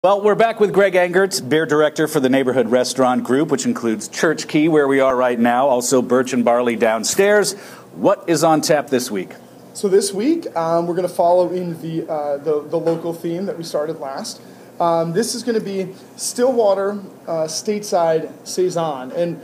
Well, we're back with Greg Engert, beer director for the Neighborhood Restaurant Group, which includes Church Key, where we are right now, also Birch and Barley downstairs. What is on tap this week? So this week, we're going to follow in the local theme that we started last. This is going to be Stillwater Stateside Saison. And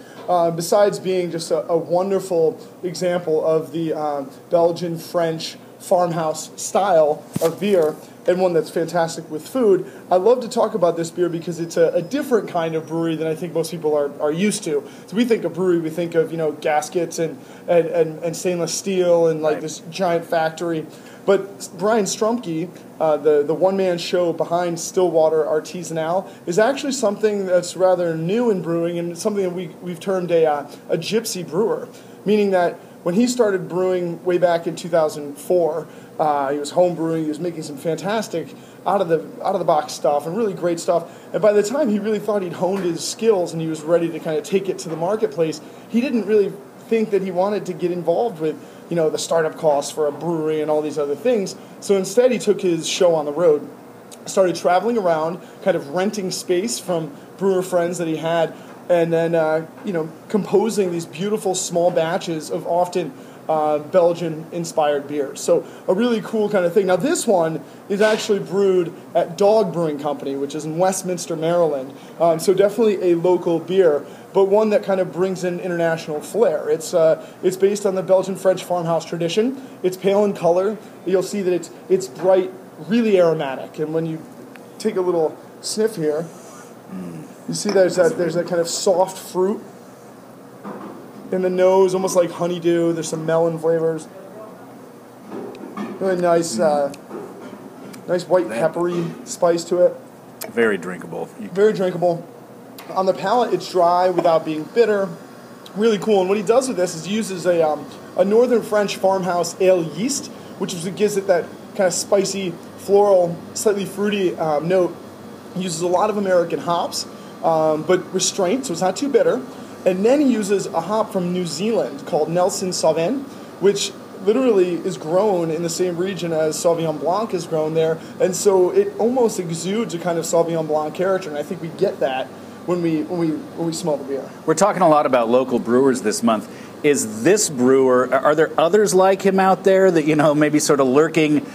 besides being just a wonderful example of the Belgian-French farmhouse style of beer, and one that's fantastic with food, I love to talk about this beer because it's a different kind of brewery than I think most people are used to. So we think of brewery, we think of gaskets and stainless steel and like this giant factory. But Brian Strumke, the one-man show behind Stillwater Artisanal, is actually something that's rather new in brewing, and it's something that we've termed a gypsy brewer, meaning that when he started brewing way back in 2004, he was home brewing. He was making some fantastic out of the box stuff and really great stuff. And by the time he really thought he'd honed his skills and he was ready to kind of take it to the marketplace, he didn't really think that he wanted to get involved with the startup costs for a brewery and all these other things. So instead, he took his show on the road, started traveling around, kind of renting space from brewer friends that he had, and then composing these beautiful small batches of often Belgian-inspired beers. So a really cool kind of thing. Now this one is actually brewed at Dog Brewing Company, which is in Westminster, Maryland. So definitely a local beer, but one that kind of brings in international flair. It's based on the Belgian-French farmhouse tradition. It's pale in color. You'll see that it's bright, really aromatic. And when you take a little sniff here, you see there's that kind of soft fruit in the nose, almost like honeydew. There's some melon flavors. Really nice, nice white peppery spice to it. Very drinkable. Very drinkable. On the palate, it's dry without being bitter. Really cool. And what he does with this is he uses a northern French farmhouse ale yeast, which is what gives it that kind of spicy, floral, slightly fruity note. He uses a lot of American hops, but restrained, so it's not too bitter. And then he uses a hop from New Zealand called Nelson Sauvin, which literally is grown in the same region as Sauvignon Blanc is grown there. And so it almost exudes a kind of Sauvignon Blanc character, and I think we get that when we smell the beer. We're talking a lot about local brewers this month. Is this brewer, are there others like him out there that, maybe sort of lurking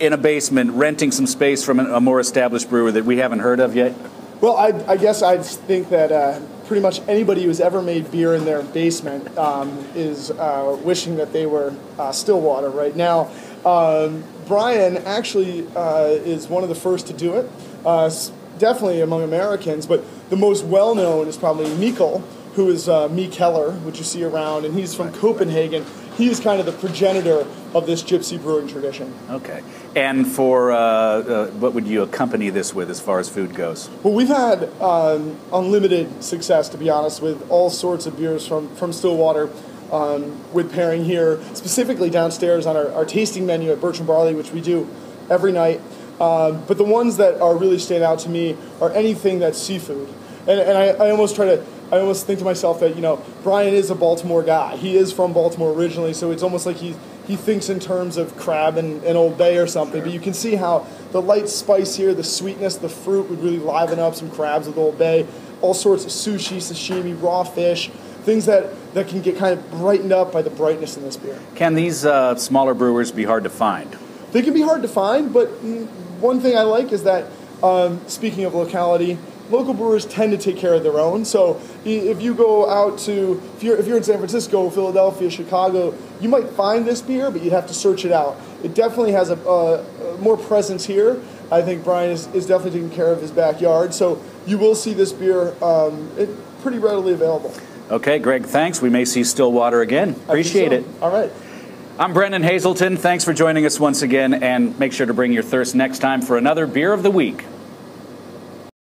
in a basement, renting some space from a more established brewer that we haven't heard of yet? Well, I guess I think that pretty much anybody who's ever made beer in their basement is wishing that they were Stillwater right now. Brian actually is one of the first to do it, definitely among Americans, but the most well-known is probably Mikkel, who is Mie Keller, which you see around, and he's from Copenhagen. He's kind of the progenitor of this gypsy brewing tradition. Okay. And for what would you accompany this with as far as food goes? Well, we've had unlimited success, to be honest, with all sorts of beers from Stillwater with pairing here, specifically downstairs on our tasting menu at Birch and Barley, which we do every night. But the ones that are really stand out to me are anything that's seafood. And I almost think to myself that, Brian is a Baltimore guy. He is from Baltimore originally, so it's almost like he thinks in terms of crab and Old Bay or something. Sure. But you can see how the light spice here, the sweetness, the fruit would really liven up some crabs with Old Bay. All sorts of sushi, sashimi, raw fish, things that can get kind of brightened up by the brightness in this beer. Can these smaller brewers be hard to find? They can be hard to find, but one thing I like is that, speaking of locality, local brewers tend to take care of their own. So if you go out to, if you're in San Francisco, Philadelphia, Chicago, you might find this beer, but you'd have to search it out. It definitely has a more presence here. I think Brian is definitely taking care of his backyard. So you will see this beer pretty readily available. Okay, Greg, thanks. We may see Stillwater again. Appreciate it. All right. I'm Brennan Haselton. Thanks for joining us once again, and make sure to bring your thirst next time for another Beer of the Week.